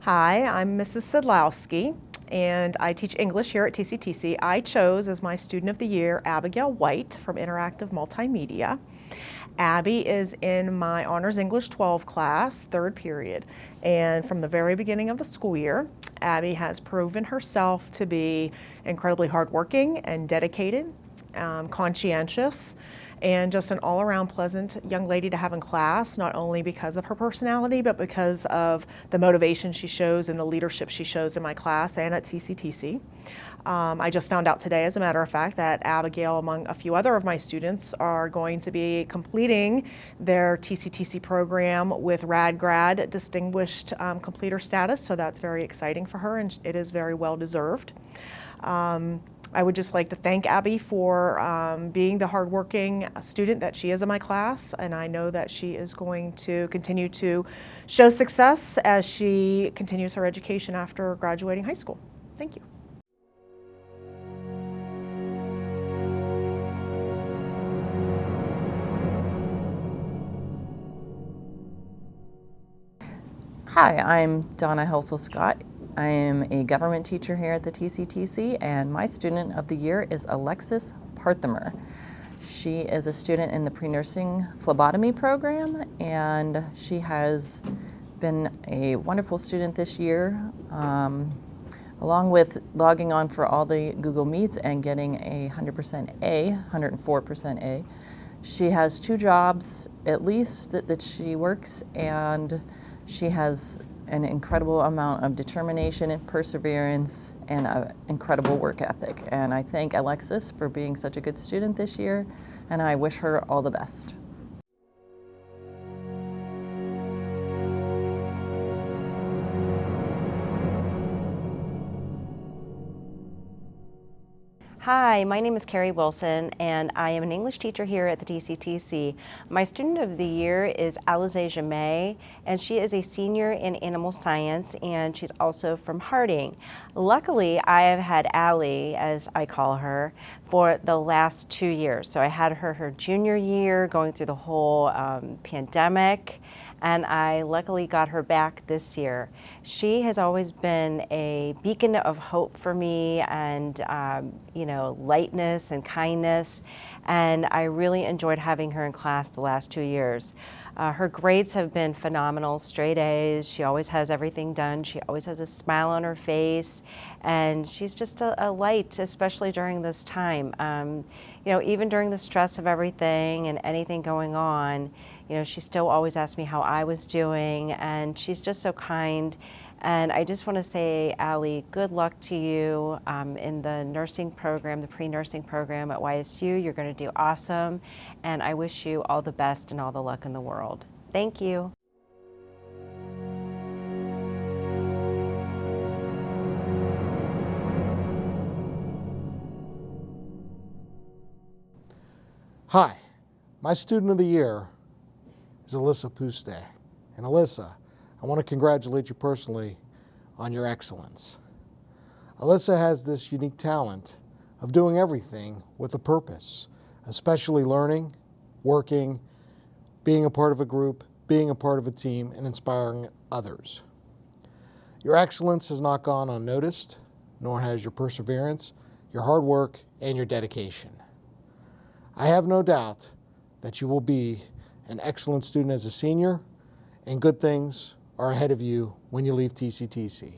Hi, I'm Mrs. Sedlowski, and I teach English here at TCTC. I chose as my Student of the Year Abigail White from Interactive Multimedia. Abby is in my Honors English 12 class, third period, and from the very beginning of the school year, Abby has proven herself to be incredibly hardworking and dedicated, conscientious, and just an all-around pleasant young lady to have in class, not only because of her personality, but because of the motivation she shows and the leadership she shows in my class and at TCTC. I just found out today, as a matter of fact, that Abigail, among a few other of my students, are going to be completing their TCTC program with RadGrad Distinguished Completer status, so that's very exciting for her, and it is very well deserved. I would just like to thank Abby for being the hardworking student that she is in my class, and I know that she is going to continue to show success as she continues her education after graduating high school. Thank you. Hi, I'm Donna Helsel-Scott. I am a government teacher here at the TCTC, and my Student of the Year is Alexis Parthimer. She is a student in the pre-nursing phlebotomy program, and she has been a wonderful student this year, along with logging on for all the Google Meets and getting a 104% A. She has 2 jobs at least that she works, and she has an incredible amount of determination and perseverance and an incredible work ethic. And I thank Alexis for being such a good student this year, and I wish her all the best. Hi, my name is Carrie Wilson, and I am an English teacher here at the TCTC. My Student of the Year is Alize May, and she is a senior in animal science, and she's also from Harding. Luckily, I have had Allie, as I call her, for the last 2 years. So I had her junior year, going through the whole pandemic, and I luckily got her back this year. She has always been a beacon of hope for me, and lightness and kindness, and I really enjoyed having her in class the last 2 years. Her grades have been phenomenal, straight A's. She always has everything done. She always has a smile on her face, and she's just a light, especially during this time. Even during the stress of everything and anything going on, she still always asked me how I was doing, and she's just so kind. And I just want to say, Allie, good luck to you in the nursing program, the pre-nursing program at YSU. You're going to do awesome, and I wish you all the best and all the luck in the world. Thank you. Hi, my Student of the Year is Alyssa Pusta. And Alyssa, I want to congratulate you personally on your excellence. Alyssa has this unique talent of doing everything with a purpose, especially learning, working, being a part of a group, being a part of a team, and inspiring others. Your excellence has not gone unnoticed, nor has your perseverance, your hard work, and your dedication. I have no doubt that you will be an excellent student as a senior, and good things are ahead of you when you leave TCTC.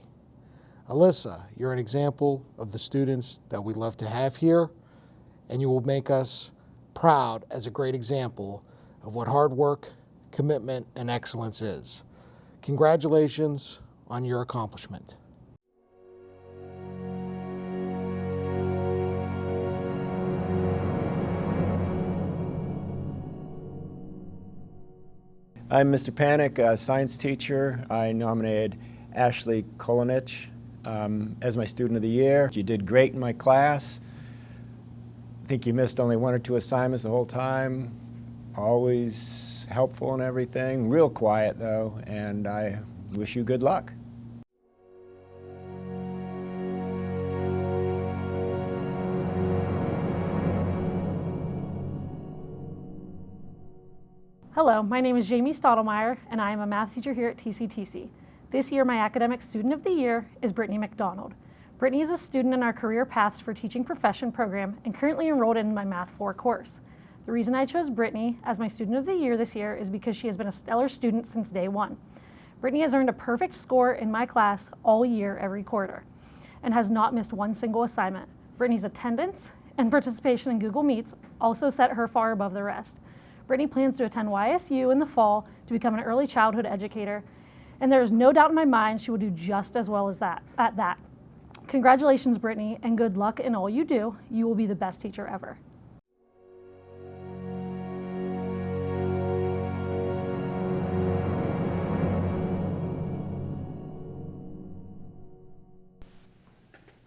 Alyssa, you're an example of the students that we love to have here, and you will make us proud as a great example of what hard work, commitment, and excellence is. Congratulations on your accomplishment. I'm Mr. Panic, a science teacher. I nominated Ashley Kolinich as my Student of the Year. You did great in my class. I think you missed only 1 or 2 assignments the whole time. Always helpful and everything. Real quiet though, and I wish you good luck. Hello, my name is Jamie Stottlemyre, and I am a math teacher here at TCTC. This year, my academic student of the year is Brittany McDonald. Brittany is a student in our Career Paths for Teaching Profession program and currently enrolled in my Math 4 course. The reason I chose Brittany as my student of the year this year is because she has been a stellar student since day one. Brittany has earned a perfect score in my class all year, every quarter, and has not missed one single assignment. Brittany's attendance and participation in Google Meets also set her far above the rest. Brittany plans to attend YSU in the fall to become an early childhood educator, and there is no doubt in my mind she will do just as well as that. Congratulations, Brittany, and good luck in all you do. You will be the best teacher ever.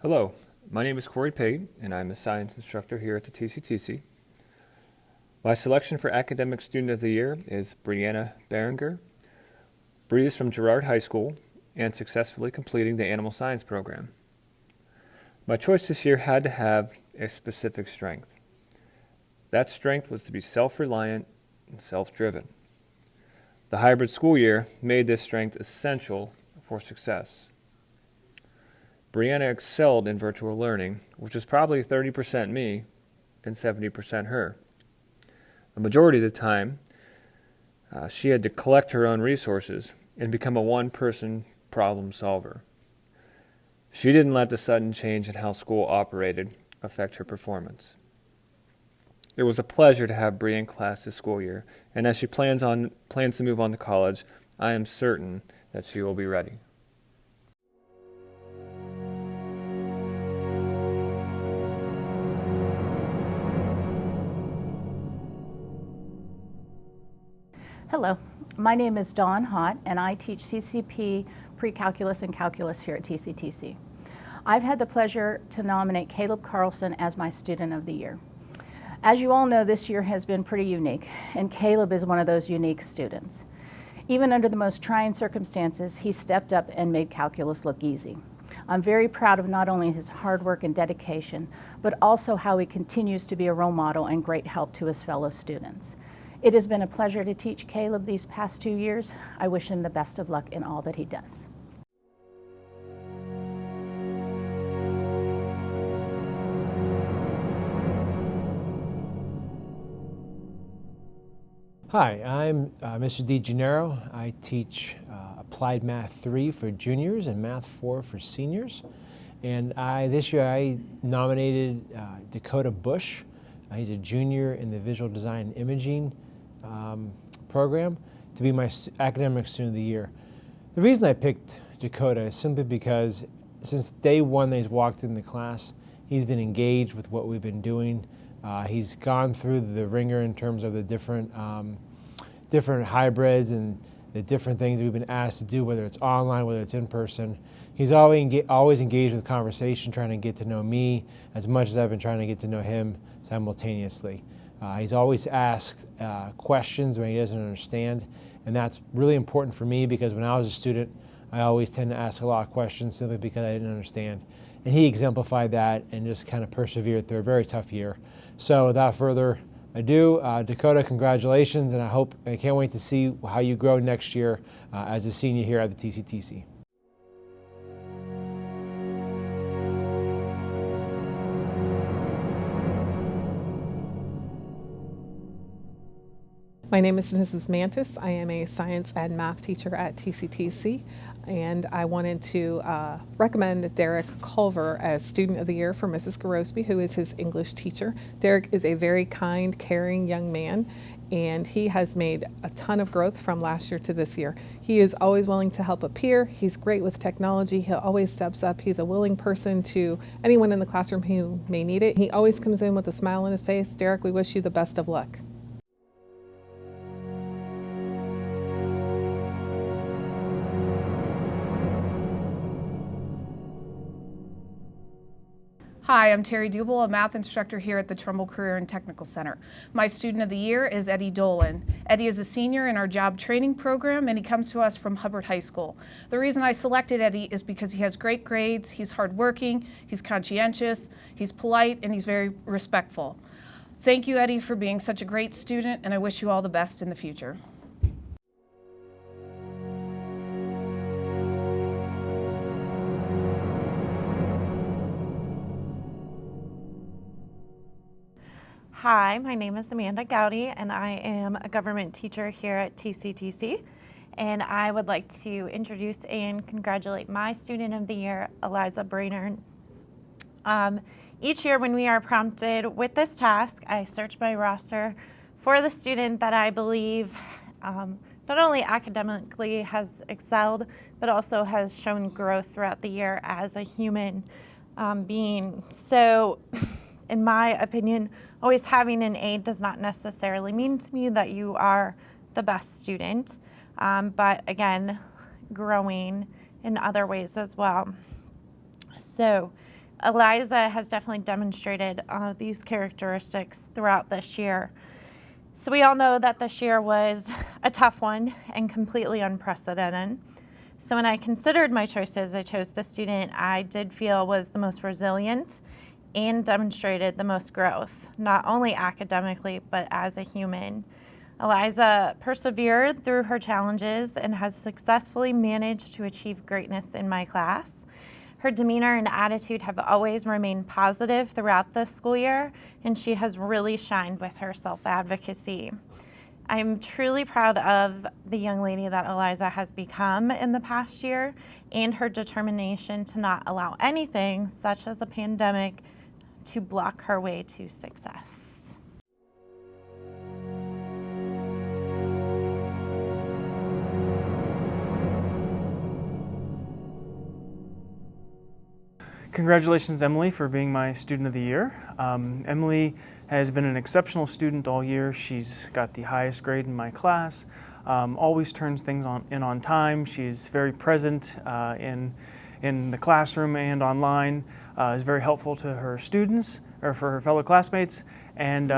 Hello, my name is Corey Pate, and I'm a science instructor here at the TCTC. My selection for Academic Student of the Year is Brianna Berenger. Bree is from Girard High School and successfully completing the animal science program. My choice this year had to have a specific strength. That strength was to be self-reliant and self-driven. The hybrid school year made this strength essential for success. Brianna excelled in virtual learning, which is probably 30% me and 70% her. The majority of the time, she had to collect her own resources and become a one-person problem solver. She didn't let the sudden change in how school operated affect her performance. It was a pleasure to have Bree in class this school year, and as she plans to move on to college, I am certain that she will be ready. Hello, my name is Dawn Hott, and I teach CCP, Pre-Calculus, and Calculus here at TCTC. I've had the pleasure to nominate Caleb Carlson as my Student of the Year. As you all know, this year has been pretty unique, and Caleb is one of those unique students. Even under the most trying circumstances, he stepped up and made calculus look easy. I'm very proud of not only his hard work and dedication, but also how he continues to be a role model and great help to his fellow students. It has been a pleasure to teach Caleb these past 2 years. I wish him the best of luck in all that he does. Hi, I'm Mr. DeGennaro. I teach Applied Math 3 for juniors and Math 4 for seniors. And this year I nominated Dakota Bush. He's a junior in the Visual Design and Imaging program to be my Academic Student of the Year. The reason I picked Dakota is simply because since day one that he's walked in the class, he's been engaged with what we've been doing. He's gone through the ringer in terms of the different hybrids and the different things that we've been asked to do, whether it's online, whether it's in person. He's always engaged with conversation, trying to get to know me as much as I've been trying to get to know him simultaneously. He's always asked questions when he doesn't understand, and that's really important for me because when I was a student, I always tend to ask a lot of questions simply because I didn't understand. And he exemplified that and just kind of persevered through a very tough year. So without further ado, Dakota, congratulations, and I can't wait to see how you grow next year as a senior here at the TCTC. My name is Mrs. Mantis. I am a science and math teacher at TCTC, and I wanted to recommend Derek Culver as Student of the Year for Mrs. Gorosby, who is his English teacher. Derek is a very kind, caring young man, and he has made a ton of growth from last year to this year. He is always willing to help a peer. He's great with technology. He always steps up. He's a willing person to anyone in the classroom who may need it. He always comes in with a smile on his face. Derek, we wish you the best of luck. Hi, I'm Terry Dubel, a math instructor here at the Trumbull Career and Technical Center. My Student of the Year is Eddie Dolan. Eddie is a senior in our job training program, and he comes to us from Hubbard High School. The reason I selected Eddie is because he has great grades, he's hardworking, he's conscientious, he's polite, and he's very respectful. Thank you, Eddie, for being such a great student, and I wish you all the best in the future. Hi, my name is Amanda Gowdy, and I am a government teacher here at TCTC. And I would like to introduce and congratulate my student of the year, Eliza Brainerd. Each year when we are prompted with this task, I search my roster for the student that I believe not only academically has excelled, but also has shown growth throughout the year as a human being. So, in my opinion, always having an A does not necessarily mean to me that you are the best student, but again, growing in other ways as well. So, Eliza has definitely demonstrated these characteristics throughout this year. So we all know that this year was a tough one and completely unprecedented. So when I considered my choices, I chose the student I did feel was the most resilient and demonstrated the most growth, not only academically, but as a human. Eliza persevered through her challenges and has successfully managed to achieve greatness in my class. Her demeanor and attitude have always remained positive throughout the school year, and she has really shined with her self-advocacy. I'm truly proud of the young lady that Eliza has become in the past year and her determination to not allow anything, such as a pandemic, to block her way to success. Congratulations, Emily, for being my Student of the Year. Emily has been an exceptional student all year. She's got the highest grade in my class, always turns things in on time. She's very present in the classroom and online, is very helpful to her students, or for her fellow classmates, and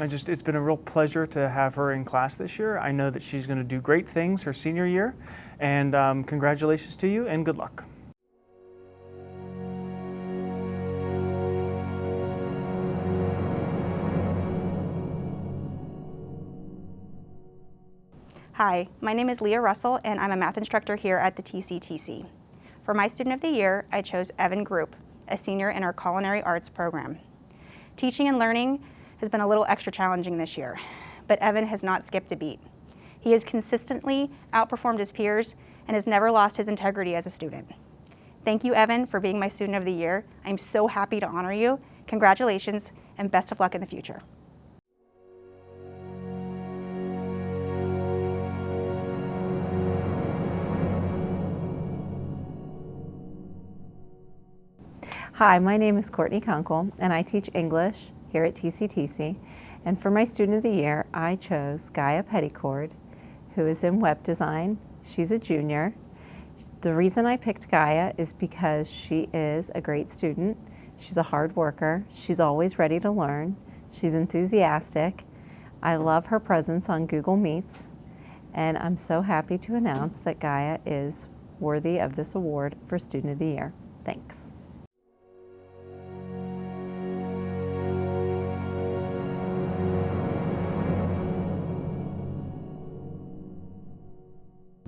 it's been a real pleasure to have her in class this year. I know that she's going to do great things her senior year, and congratulations to you and good luck. Hi, my name is Leah Russell, and I'm a math instructor here at the TCTC. For my Student of the Year, I chose Evan Group, a senior in our Culinary Arts program. Teaching and learning has been a little extra challenging this year, but Evan has not skipped a beat. He has consistently outperformed his peers and has never lost his integrity as a student. Thank you, Evan, for being my Student of the Year. I'm so happy to honor you. Congratulations, and best of luck in the future. Hi, my name is Courtney Kunkel, and I teach English here at TCTC. And for my Student of the Year, I chose Gaia Petticord, who is in web design. She's a junior. The reason I picked Gaia is because she is a great student. She's a hard worker. She's always ready to learn. She's enthusiastic. I love her presence on Google Meets, and I'm so happy to announce that Gaia is worthy of this award for Student of the Year. Thanks.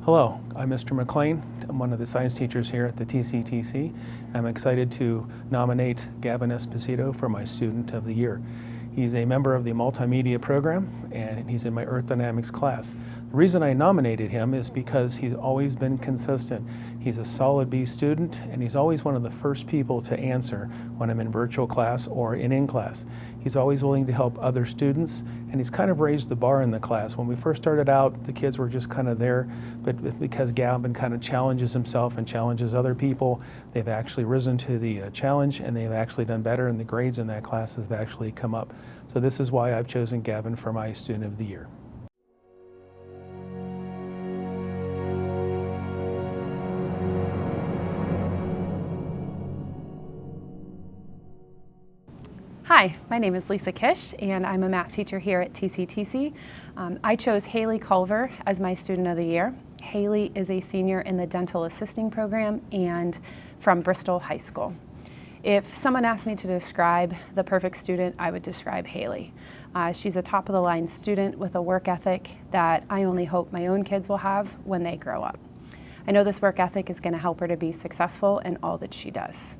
Hello, I'm Mr. McLean. I'm one of the science teachers here at the TCTC. I'm excited to nominate Gavin Espino for my Student of the Year. He's a member of the Multimedia program, and he's in my Earth Dynamics class. The reason I nominated him is because he's always been consistent. He's a solid B student, and he's always one of the first people to answer when I'm in virtual class or in class. He's always willing to help other students, and he's kind of raised the bar in the class. When we first started out, the kids were just kind of there, but because Gavin kind of challenges himself and challenges other people, they've actually risen to the challenge, and they've actually done better, and the grades in that class have actually come up. So this is why I've chosen Gavin for my Student of the Year. Hi, my name is Lisa Kish, and I'm a math teacher here at TCTC. I chose Haley Culver as my Student of the Year. Haley is a senior in the Dental Assisting Program and from Bristol High School. If someone asked me to describe the perfect student, I would describe Haley. She's a top-of-the-line student with a work ethic that I only hope my own kids will have when they grow up. I know this work ethic is going to help her to be successful in all that she does.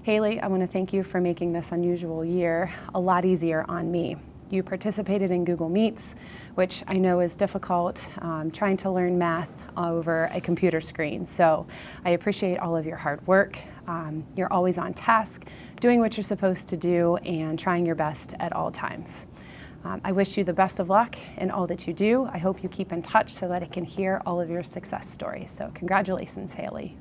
Haley, I want to thank you for making this unusual year a lot easier on me. You participated in Google Meets, which I know is difficult, trying to learn math over a computer screen. So I appreciate all of your hard work. You're always on task, doing what you're supposed to do, and trying your best at all times. I wish you the best of luck in all that you do. I hope you keep in touch so that I can hear all of your success stories. So congratulations, Haley.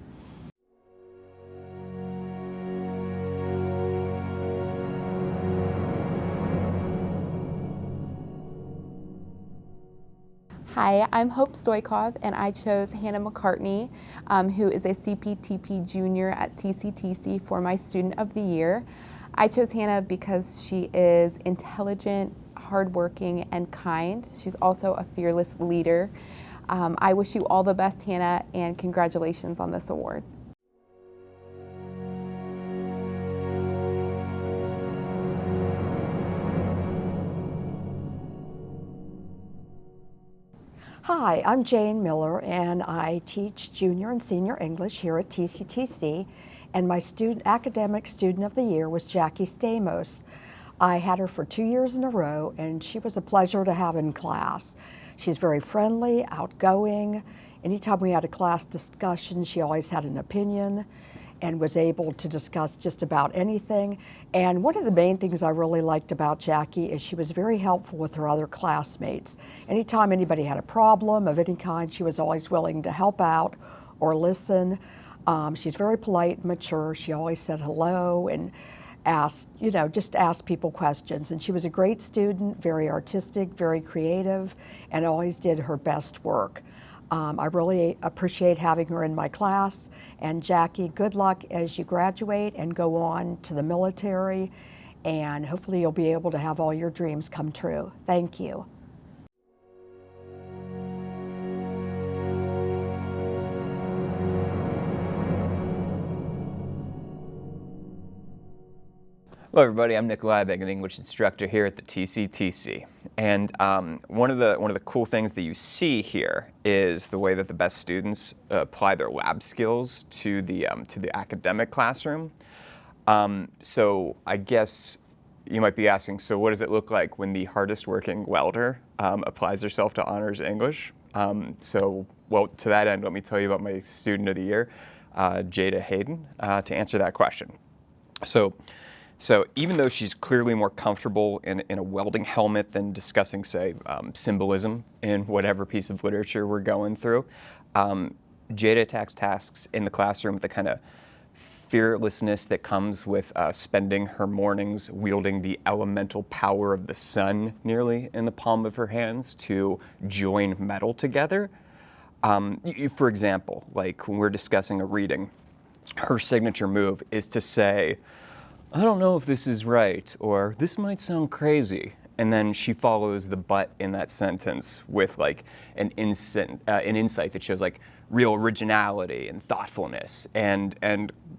Hi, I'm Hope Stoikov, and I chose Hannah McCartney, who is a CPTP junior at TCTC for my Student of the Year. I chose Hannah because she is intelligent, hardworking, and kind. She's also a fearless leader. I wish you all the best, Hannah, and congratulations on this award. Hi, I'm Jane Miller, and I teach junior and senior English here at TCTC, and my academic student of the year was Jackie Stamos. I had her for 2 years in a row, and she was a pleasure to have in class. She's very friendly, outgoing. Anytime we had a class discussion, she always had an opinion and was able to discuss just about anything. And one of the main things I really liked about Jackie is she was very helpful with her other classmates. Anytime anybody had a problem of any kind, she was always willing to help out or listen. She's very polite and mature. She always said hello and asked, just asked people questions. And she was a great student, very artistic, very creative, and always did her best work. I really appreciate having her in my class. And Jackie, good luck as you graduate and go on to the military. And hopefully you'll be able to have all your dreams come true. Thank you. Hello everybody, I'm Nick Liebig, an English instructor here at the TCTC. And one of the cool things that you see here is the way that the best students apply their lab skills to the academic classroom. So I guess you might be asking, so what does it look like when the hardest working welder applies herself to honors English? Well, to that end, let me tell you about my student of the year, Jada Hayden, to answer that question. So even though she's clearly more comfortable in a welding helmet than discussing, say, symbolism in whatever piece of literature we're going through, Jada attacks tasks in the classroom with the kind of fearlessness that comes with spending her mornings wielding the elemental power of the sun nearly in the palm of her hands to join metal together. For example, like when we're discussing a reading, her signature move is to say, I don't know if this is right, or this might sound crazy. And then she follows the but in that sentence with like an insight that shows like real originality and thoughtfulness and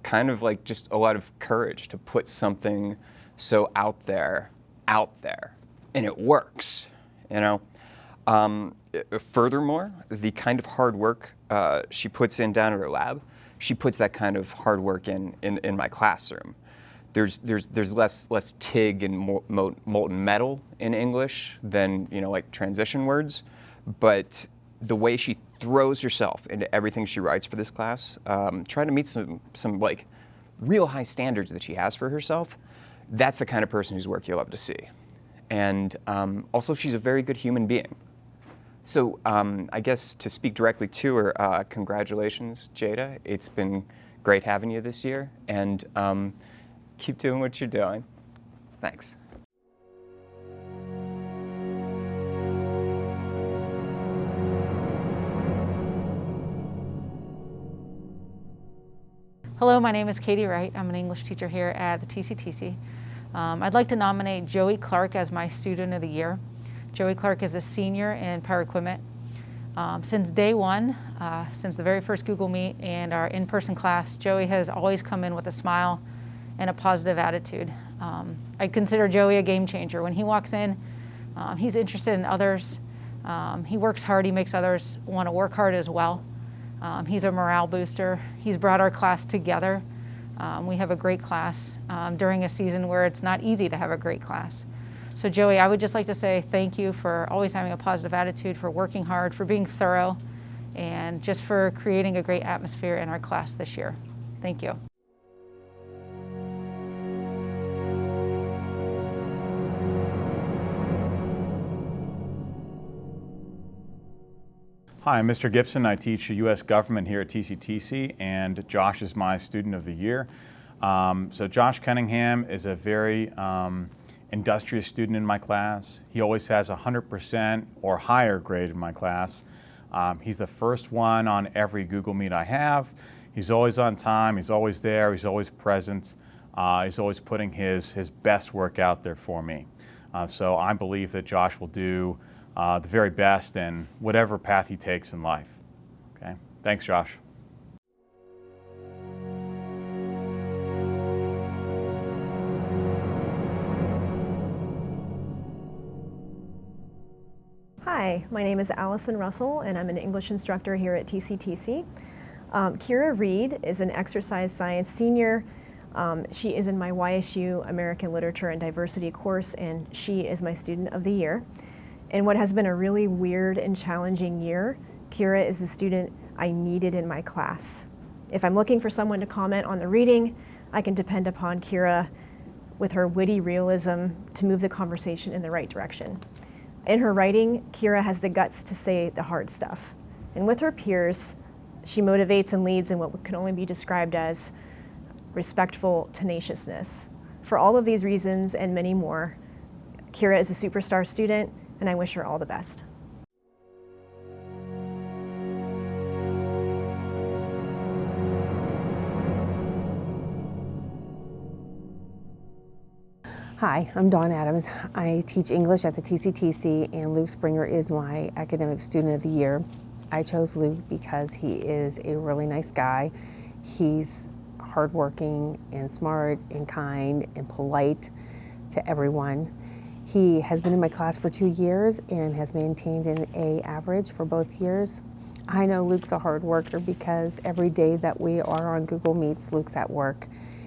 kind of like just a lot of courage to put something so out there. And it works, Furthermore, the kind of hard work she puts in down at her lab, she puts that kind of hard work in my classroom. There's less TIG and molten metal in English than like transition words, but the way she throws herself into everything she writes for this class, trying to meet some like real high standards that she has for herself, that's the kind of person whose work you'll love to see. And also she's a very good human being. So I guess to speak directly to her, congratulations, Jada. It's been great having you this year, and keep doing what you're doing. Thanks. Hello, my name is Katie Wright. I'm an English teacher here at the TCTC. I'd like to nominate Joey Clark as my Student of the Year. Joey Clark is a senior in power equipment. Since day one, since the very first Google Meet and our in-person class, Joey has always come in with a smile and a positive attitude. I consider Joey a game changer. When he walks in, he's interested in others. He works hard, he makes others want to work hard as well. He's a morale booster. He's brought our class together. We have a great class during a season where it's not easy to have a great class. So Joey, I would just like to say thank you for always having a positive attitude, for working hard, for being thorough, and just for creating a great atmosphere in our class this year. Thank you. Hi, I'm Mr. Gibson. I teach U.S. government here at TCTC, and Josh is my student of the year. So Josh Cunningham is a very industrious student in my class. He always has 100% or higher grade in my class. He's the first one on every Google Meet I have. He's always on time, he's always there, he's always present. He's always putting his best work out there for me. So I believe that Josh will do the very best in whatever path he takes in life. Okay, thanks, Josh. Hi, my name is Allison Russell, and I'm an English instructor here at TCTC. Kira Reed is an exercise science senior. She is in my YSU American Literature and Diversity course, and she is my student of the year. In what has been a really weird and challenging year, Kira is the student I needed in my class. If I'm looking for someone to comment on the reading, I can depend upon Kira with her witty realism to move the conversation in the right direction. In her writing, Kira has the guts to say the hard stuff. And with her peers, she motivates and leads in what can only be described as respectful tenaciousness. For all of these reasons and many more, Kira is a superstar student, and I wish her all the best. Hi, I'm Dawn Adams. I teach English at the TCTC, and Luke Springer is my academic student of the year. I chose Luke because he is a really nice guy. He's hardworking and smart and kind and polite to everyone. He has been in my class for 2 years and has maintained an A average for both years. I know Luke's a hard worker because every day that we are on Google Meets, Luke's at work.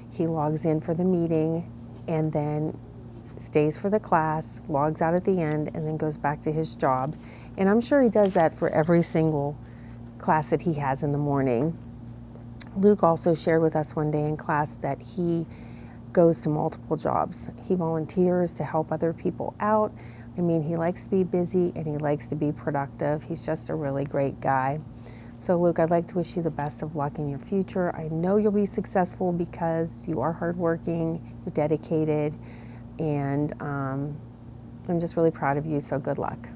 He logs in for the meeting and then stays for the class, logs out at the end, and then goes back to his job. And I'm sure he does that for every single class that he has in the morning. Luke also shared with us one day in class that he goes to multiple jobs. He volunteers to help other people out. I mean, he likes to be busy and he likes to be productive. He's just a really great guy. So Luke, I'd like to wish you the best of luck in your future. I know you'll be successful because you are hardworking, you're dedicated, and I'm just really proud of you, so good luck.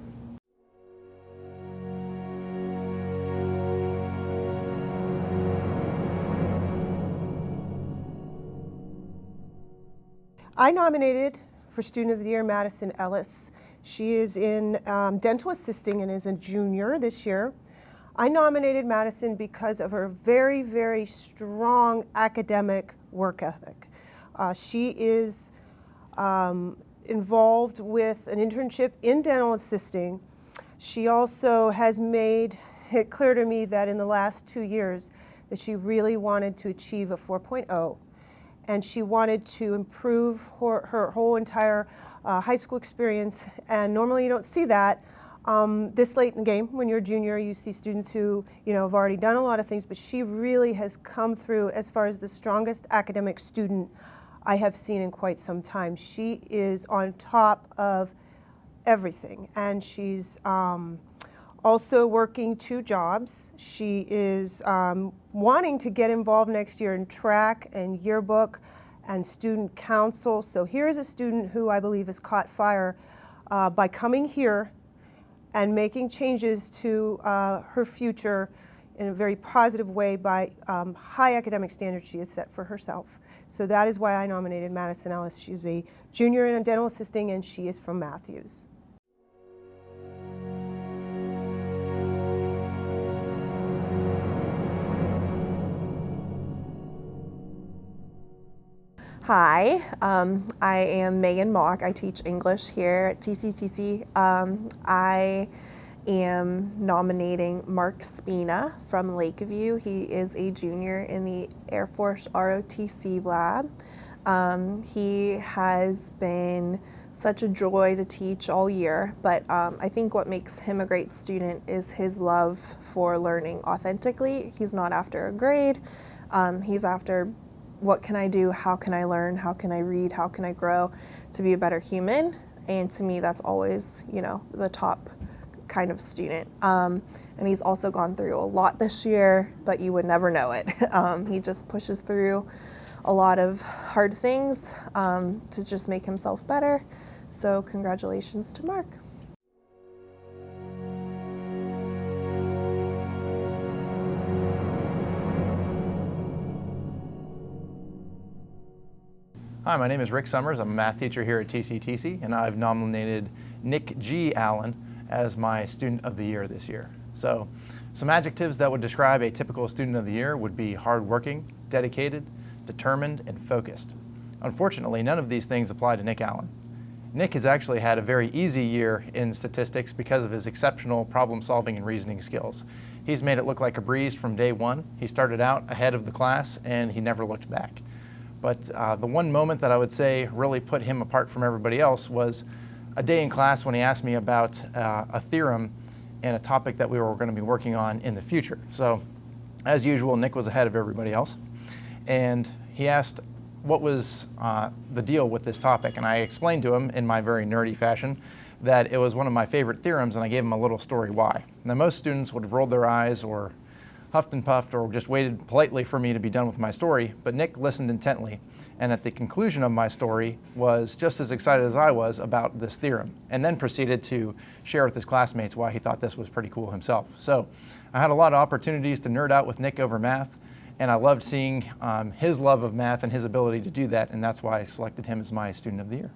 I nominated for Student of the Year Madison Ellis. She is in dental assisting and is a junior this year. I nominated Madison because of her very, very strong academic work ethic. She is involved with an internship in dental assisting. She also has made it clear to me that in the last 2 years that she really wanted to achieve a 4.0. And she wanted to improve her whole entire high school experience. And normally you don't see that this late in the game. When you're a junior, you see students who have already done a lot of things, but she really has come through as far as the strongest academic student I have seen in quite some time. She is on top of everything, and she's also working 2 jobs. She is wanting to get involved next year in track and yearbook and student council. So here is a student who I believe has caught fire by coming here and making changes to her future in a very positive way by high academic standards she has set for herself. So that is why I nominated Madison Ellis. She's a junior in dental assisting, and she is from Matthews. Hi, I am Megan Mock. I teach English here at TCTC. I am nominating Markspina from Lakeview. He is a junior in the Air Force ROTC lab. He has been such a joy to teach all year, but I think what makes him a great student is his love for learning authentically. He's not after a grade, he's after what can I do, how can I learn, how can I read, how can I grow to be a better human, and to me that's always, you know, the top kind of student. And he's also gone through a lot this year, but you would never know it. He just pushes through a lot of hard things to just make himself better. So congratulations to Mark. Hi, my name is Rick Summers. I'm a math teacher here at TCTC, and I've nominated Nick G. Allen as my Student of the Year this year. So, some adjectives that would describe a typical Student of the Year would be hardworking, dedicated, determined, and focused. Unfortunately, none of these things apply to Nick Allen. Nick has actually had a very easy year in statistics because of his exceptional problem solving and reasoning skills. He's made it look like a breeze from day one. He started out ahead of the class and he never looked back. But the one moment that I would say really put him apart from everybody else was a day in class when he asked me about a theorem and a topic that we were going to be working on in the future. So, as usual, Nick was ahead of everybody else. And he asked what was the deal with this topic. And I explained to him in my very nerdy fashion that it was one of my favorite theorems, and I gave him a little story why. Now, most students would have rolled their eyes or huffed and puffed or just waited politely for me to be done with my story, but Nick listened intently, and at the conclusion of my story was just as excited as I was about this theorem, and then proceeded to share with his classmates why he thought this was pretty cool himself. So I had a lot of opportunities to nerd out with Nick over math, and I loved seeing his love of math and his ability to do that, and that's why I selected him as my Student of the Year.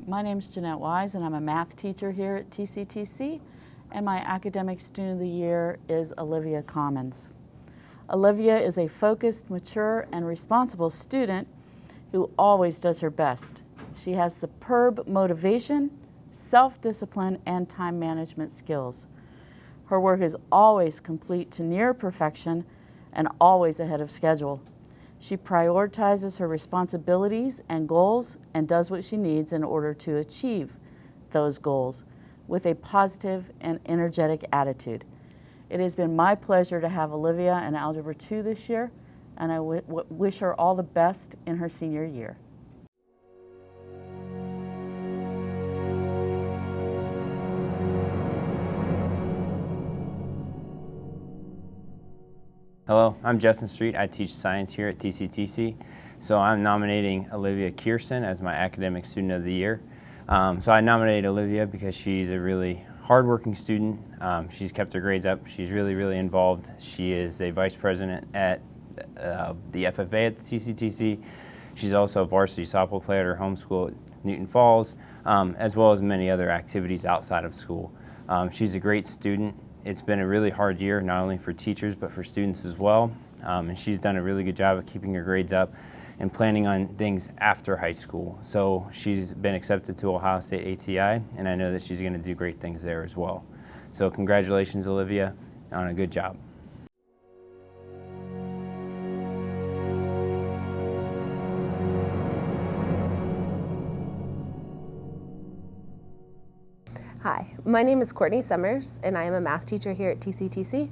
My name is Jeanette Wise, and I'm a math teacher here at TCTC, and my academic student of the year is Olivia Commons. Olivia is a focused, mature, and responsible student who always does her best. She has superb motivation, self-discipline, and time management skills. Her work is always complete to near perfection and always ahead of schedule. She prioritizes her responsibilities and goals and does what she needs in order to achieve those goals with a positive and energetic attitude. It has been my pleasure to have Olivia in Algebra 2 this year, and I wish her all the best in her senior year. Hello, I'm Justin Street. I teach science here at TCTC. So I'm nominating Olivia Kearsen as my academic student of the year. So I nominated Olivia because she's a really hardworking student. She's kept her grades up. She's really involved. She is a vice president at the FFA at the TCTC. She's also a varsity softball player at her home school at Newton Falls, as well as many other activities outside of school. She's a great student. It's been a really hard year, not only for teachers, but for students as well. And she's done a really good job of keeping her grades up and planning on things after high school. So she's been accepted to Ohio State ATI, and I know that she's gonna do great things there as well. So congratulations, Olivia, on a good job. Hi, my name is Courtney Summers, and I am a math teacher here at TCTC.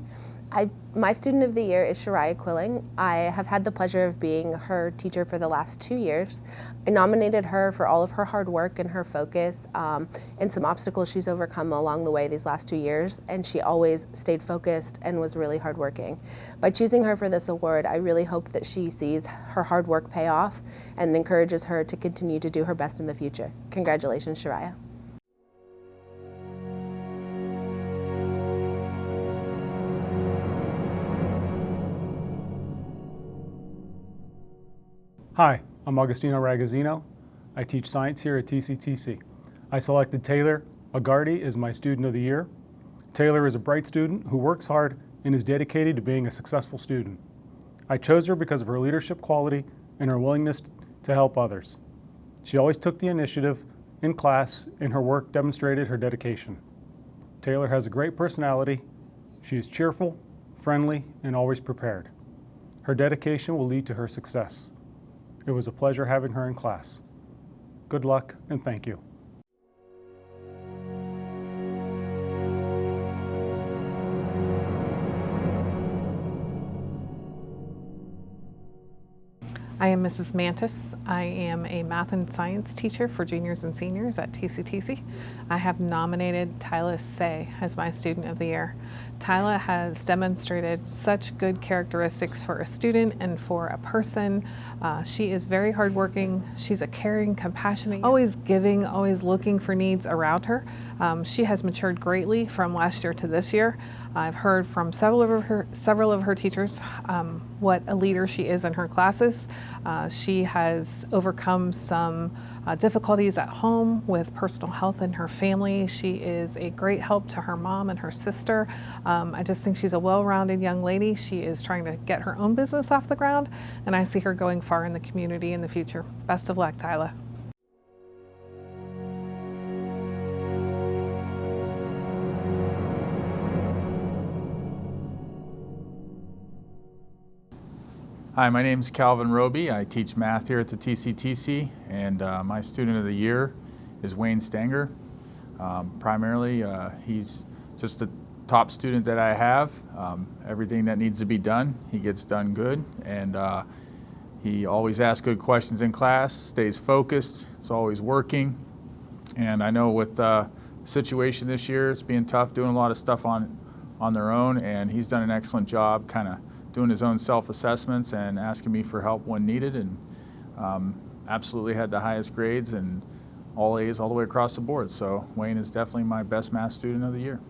My student of the year is Shariah Quilling. I have had the pleasure of being her teacher for the last 2 years. I nominated her for all of her hard work and her focus and some obstacles she's overcome along the way these last 2 years, and she always stayed focused and was really hardworking. By choosing her for this award, I really hope that she sees her hard work pay off and encourages her to continue to do her best in the future. Congratulations, Shariah. Hi, I'm Agostino Ragazzino. I teach science here at TCTC. I selected Taylor Agardi as my student of the year. Taylor is a bright student who works hard and is dedicated to being a successful student. I chose her because of her leadership quality and her willingness to help others. She always took the initiative in class, and her work demonstrated her dedication. Taylor has a great personality. She is cheerful, friendly, and always prepared. Her dedication will lead to her success. It was a pleasure having her in class. Good luck and thank you. I am Mrs. Mantis. I am a math and science teacher for juniors and seniors at TCTC. I have nominated Tyla Say as my student of the year. Tyla has demonstrated such good characteristics for a student and for a person. She is very hardworking. She's a caring, compassionate, always giving, always looking for needs around her. She has matured greatly from last year to this year. I've heard from several of her teachers what a leader she is in her classes. She has overcome some difficulties at home with personal health in her family. She is a great help to her mom and her sister. I just think she's a well-rounded young lady. She is trying to get her own business off the ground, and I see her going far in the community in the future. Best of luck, Tyla. Hi, my name is Calvin Roby. I teach math here at the TCTC, and my student of the year is Wayne Stenger. Primarily, he's just a top student that I have. Everything that needs to be done, he gets done good, and he always asks good questions in class, stays focused, is always working. And I know with the situation this year, it's being tough, doing a lot of stuff on their own, and he's done an excellent job kind of doing his own self-assessments and asking me for help when needed, and absolutely had the highest grades and all A's all the way across the board. So Wayne is definitely my best math student of the year.